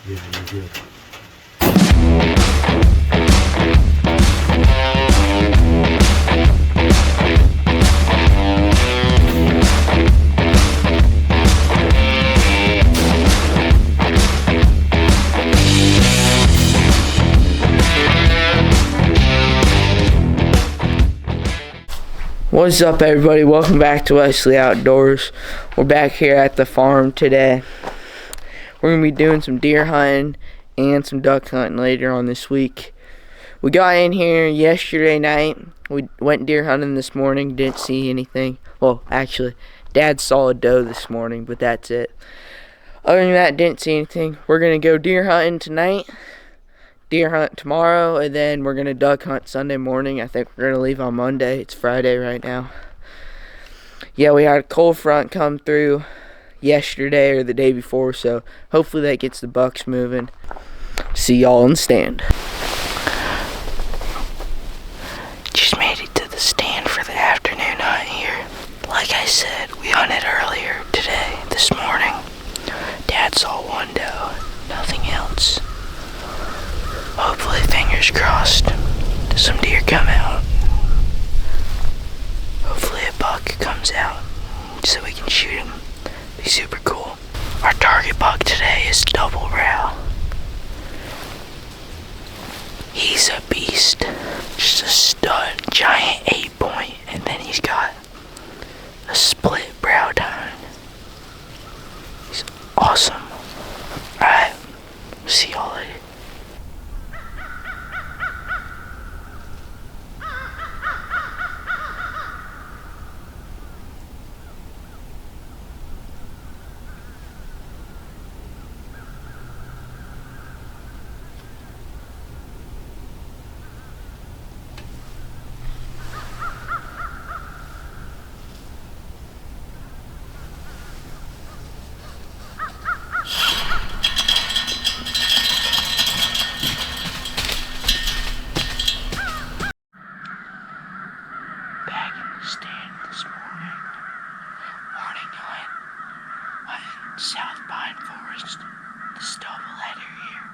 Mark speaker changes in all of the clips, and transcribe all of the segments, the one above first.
Speaker 1: Yeah, you're good.
Speaker 2: What's up, everybody? Welcome back to Wesley Outdoors. We're back here at the farm today. We're going to be doing some deer hunting and some duck hunting later on this week. We got in here yesterday night. We went deer hunting this morning. Didn't see anything. Well, actually, Dad saw a doe this morning, but that's it. Other than that, didn't see anything. We're going to go deer hunting tonight, deer hunt tomorrow, and then we're gonna duck hunt Sunday morning. I think we're gonna leave on Monday. It's Friday right now. Yeah, we had a cold front come through yesterday or the day before, so hopefully that gets the bucks moving. See y'all in the stand. Just made it to the stand for the afternoon hunt here. Like I said, we hunted earlier today, this morning. Dad saw one doe, nothing else. Hopefully, fingers crossed, some deer come out. Hopefully a buck comes out so we can shoot him. Be super cool. Our target buck today is double brow. He's a beast. Just a stud, giant 8-point, and then he's got a split brow tine. He's awesome. Alright, see y'all later. Stand this morning. Morning hunt. South Pine Forest. This double header here.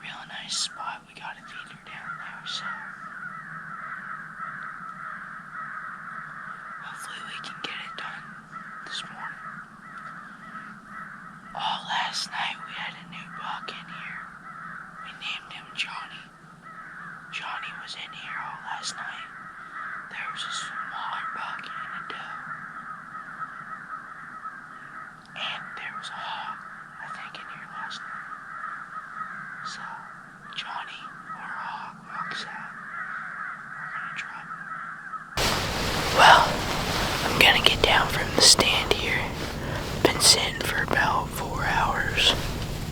Speaker 2: Real nice spot. We got a feeder down there, so hopefully we can get it done this morning. Last night we had a new buck in here. We named him Johnny. Johnny was in here all last night. There was a smaller buck and a doe. And there was a hawk, I think, in here last night. So, Johnny or a hawk walks out. We're gonna drop him. Well, I'm gonna get down from the stand here. Been sitting for about 4 hours.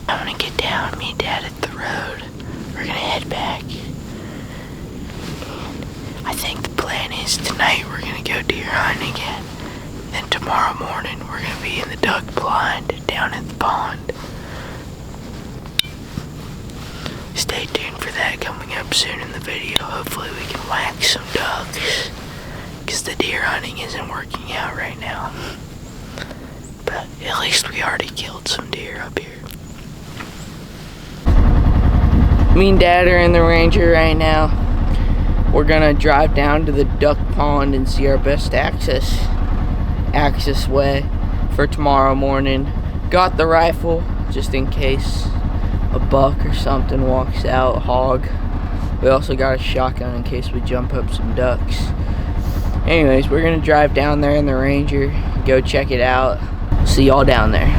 Speaker 2: I'm gonna get down, meet Dad at the road. We're gonna head back. I think the plan is tonight we're gonna go deer hunting again. Then tomorrow morning we're gonna be in the duck blind down at the pond. Stay tuned for that coming up soon in the video. Hopefully we can whack some ducks, because the deer hunting isn't working out right now. But at least we already killed some deer up here. Me and Dad are in the Ranger right now. We're gonna drive down to the duck pond and see our best access way for tomorrow morning. Got the rifle just in case a buck or something walks out, hog. We also got a shotgun in case we jump up some ducks. Anyways, we're gonna drive down there in the Ranger, go check it out. See y'all down there.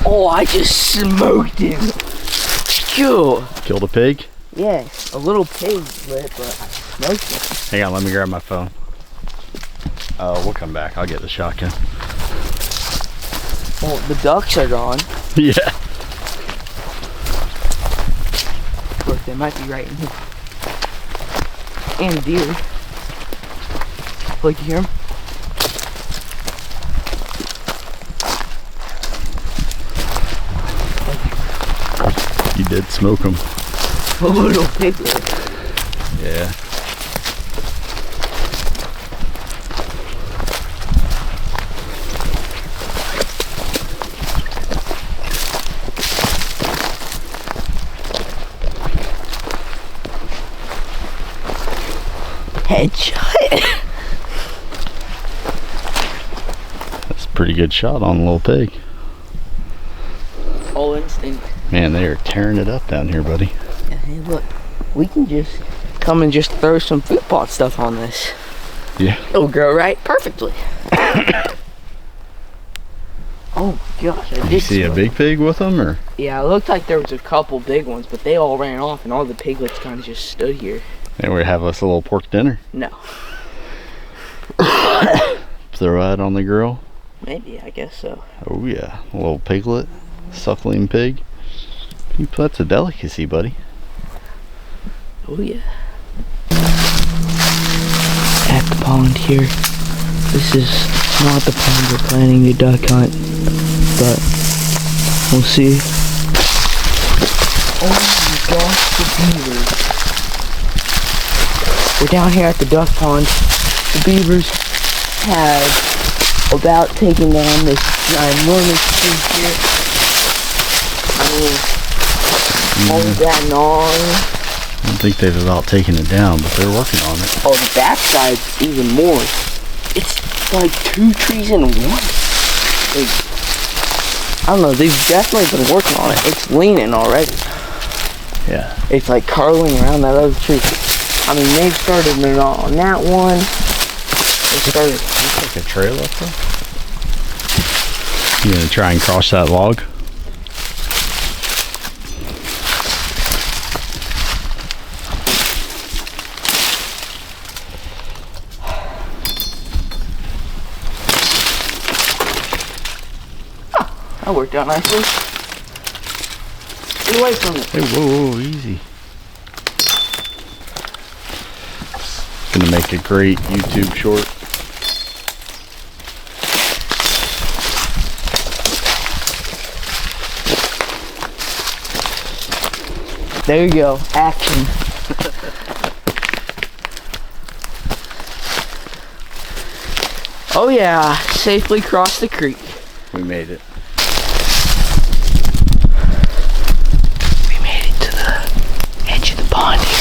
Speaker 2: Oh, I just smoked him. Cool.
Speaker 1: Killed a pig?
Speaker 2: Yeah, a little pig split, but I smoked him.
Speaker 1: Hang on, let me grab my phone. We'll come back. I'll get the shotgun.
Speaker 2: Well, the ducks are gone.
Speaker 1: Yeah.
Speaker 2: Look, they might be right in here. And deer. Look, you hear them?
Speaker 1: You did smoke them.
Speaker 2: A little piglet.
Speaker 1: Yeah.
Speaker 2: Headshot.
Speaker 1: That's a pretty good shot on the little pig.
Speaker 2: All instinct.
Speaker 1: Man, they are tearing it up down here, buddy.
Speaker 2: Yeah, hey, look. We can just come and just throw some food plot stuff on this.
Speaker 1: Yeah.
Speaker 2: It'll grow right perfectly. Oh my gosh, I
Speaker 1: Did
Speaker 2: did
Speaker 1: you see a big pig with them, or?
Speaker 2: Yeah, it looked like there was a couple big ones, but they all ran off and all the piglets kind of just stood here.
Speaker 1: They would have us a little pork dinner.
Speaker 2: No.
Speaker 1: Throw that on the grill.
Speaker 2: Maybe, I guess so.
Speaker 1: Oh yeah, a little piglet, suckling pig. That's a delicacy, buddy.
Speaker 2: Oh yeah. At the pond here. This is not the pond we're planning to duck hunt, but we'll see. Oh my gosh, the beavers. We're down here at the duck pond. The beavers have about taken down this ginormous tree here. I mean, all that and all.
Speaker 1: I don't think they've about taken it down, but they're working on it.
Speaker 2: Oh, the backside's even more. It's like 2 trees in one. Like, I don't know, they've definitely been working on it. It's leaning already.
Speaker 1: Yeah.
Speaker 2: It's like curling around that other tree. I mean, they've started it on that one. They started.
Speaker 1: Looks like a trail up there. You gonna try and cross that log?
Speaker 2: That worked out nicely. Get away from it.
Speaker 1: Hey, whoa, easy. Gonna make a great YouTube short.
Speaker 2: There you go. Action. Oh yeah, safely crossed the creek.
Speaker 1: We made it.
Speaker 2: We made it to the edge of the pond here.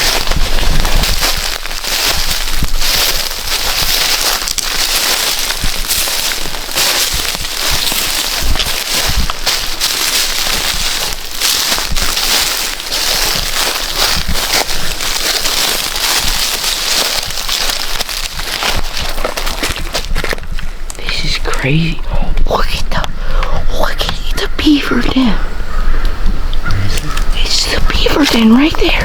Speaker 2: This is crazy. Look at the beaver den. It's the beaver den right there.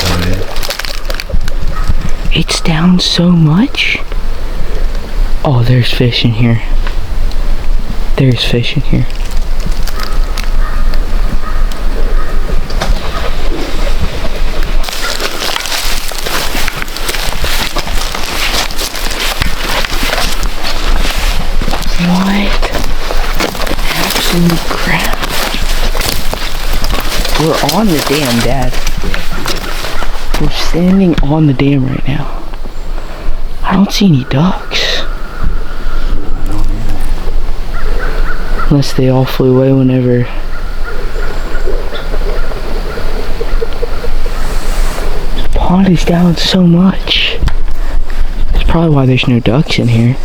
Speaker 1: Oh, yeah.
Speaker 2: It's down so much. Oh, there's fish in here. There's fish in here. What? Absolute crap. We're on the dam, Dad. We're standing on the dam right now. I don't see any ducks. Unless they all flew away whenever. The pond is down so much. That's probably why there's no ducks in here.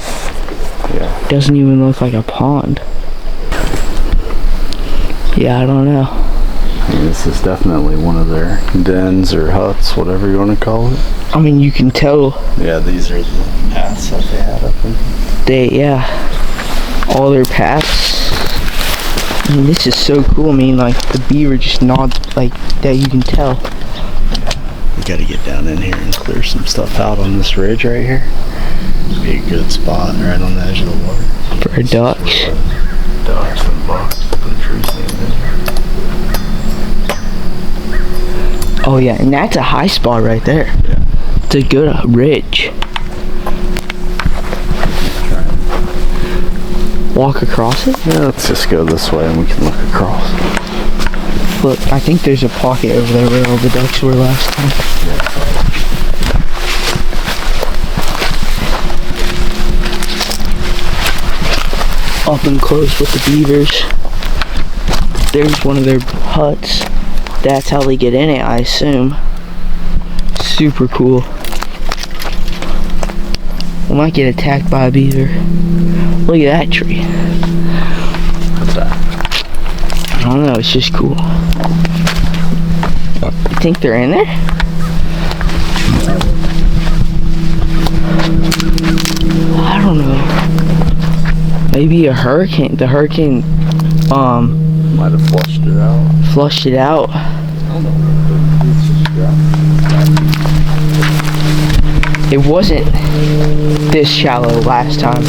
Speaker 1: Yeah.
Speaker 2: Doesn't even look like a pond. Yeah, I don't know.
Speaker 1: This is definitely one of their dens or huts, whatever you want to call it.
Speaker 2: I mean, you can tell
Speaker 1: Yeah, these are the paths that they had up in.
Speaker 2: yeah, all their paths. I mean, this is so cool. I mean, like, the beaver just nods like that, you can tell.
Speaker 1: We got to get down in here and clear some stuff out on this ridge right here. Be a good spot right on the edge of the water.
Speaker 2: For ducks.
Speaker 1: Ducks and bucks. Put a tree stand in here.
Speaker 2: Oh yeah, and that's a high spot right there.
Speaker 1: Yeah.
Speaker 2: It's a good ridge. Walk across it?
Speaker 1: Yeah, let's just go this way and we can look across.
Speaker 2: Look, I think there's a pocket over there where all the ducks were last time. Up and close with the beavers. There's one of their huts. That's how they get in it, I assume. Super cool. We might get attacked by a beaver. Look at that tree.
Speaker 1: What's that?
Speaker 2: I don't know, it's just cool. You think they're in there? I don't know. Maybe a hurricane. The hurricane,
Speaker 1: Might have flushed it out.
Speaker 2: flushed it out.
Speaker 1: I don't know. It's just
Speaker 2: It wasn't this shallow last time.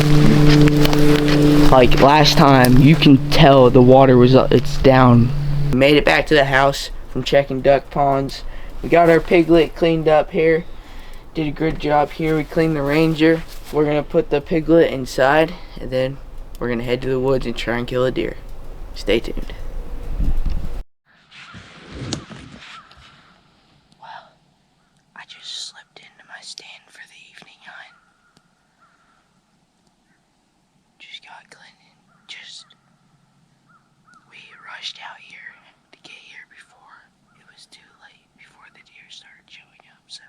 Speaker 2: Like last time, you can tell the water was it's down. We made it back to the house from checking duck ponds. We got our piglet cleaned up here. Did a good job here. We cleaned the Ranger. We're gonna put the piglet inside, and then we're gonna head to the woods and try and kill a deer. Stay tuned. Well, I just slipped into my stand for the evening hunt. Just got cleaning. We rushed out here to get here before it was too late, before the deer started showing up, so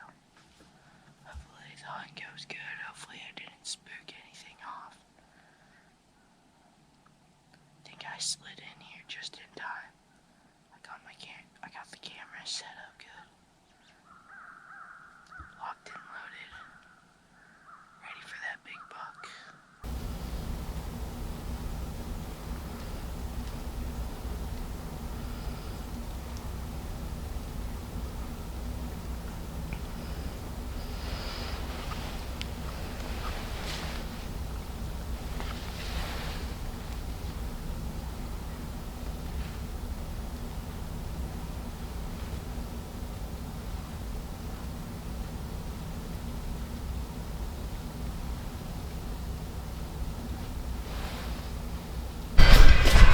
Speaker 2: hopefully the hunt goes good. Hopefully I didn't spook anything off. I think I slid in here just in time. I got the camera set up good. Locked and loaded. Ready for that big buck.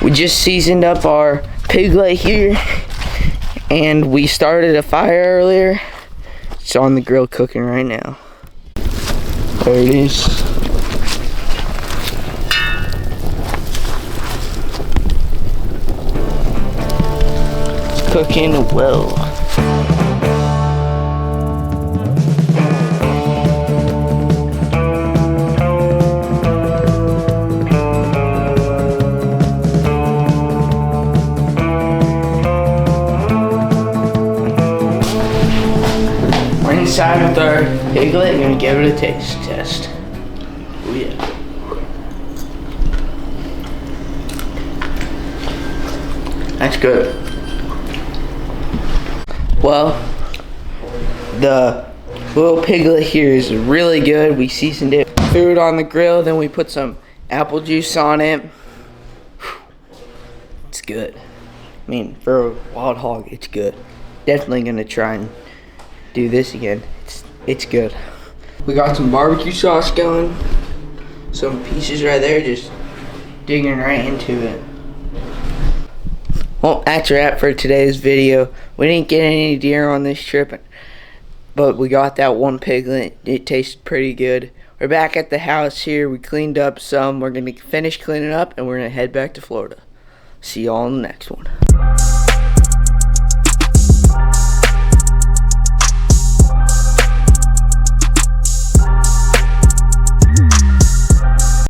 Speaker 2: We just seasoned up our piglet here, and we started a fire earlier. It's on the grill cooking right now. There it is. It's cooking well. Inside with our piglet, gonna give it a taste test. Oh yeah. That's good. Well, the little piglet here is really good. We seasoned it, threw it on the grill, then we put some apple juice on it. It's good. I mean, for a wild hog, it's good. Definitely gonna try and do this again. It's good. We got some barbecue sauce going. Some pieces right there, just digging right into it. Well, that's a wrap for today's video. We didn't get any deer on this trip, but we got that one piglet. It tasted pretty good. We're back at the house here. We cleaned up some. We're gonna finish cleaning up and we're gonna head back to Florida. See y'all in the next one.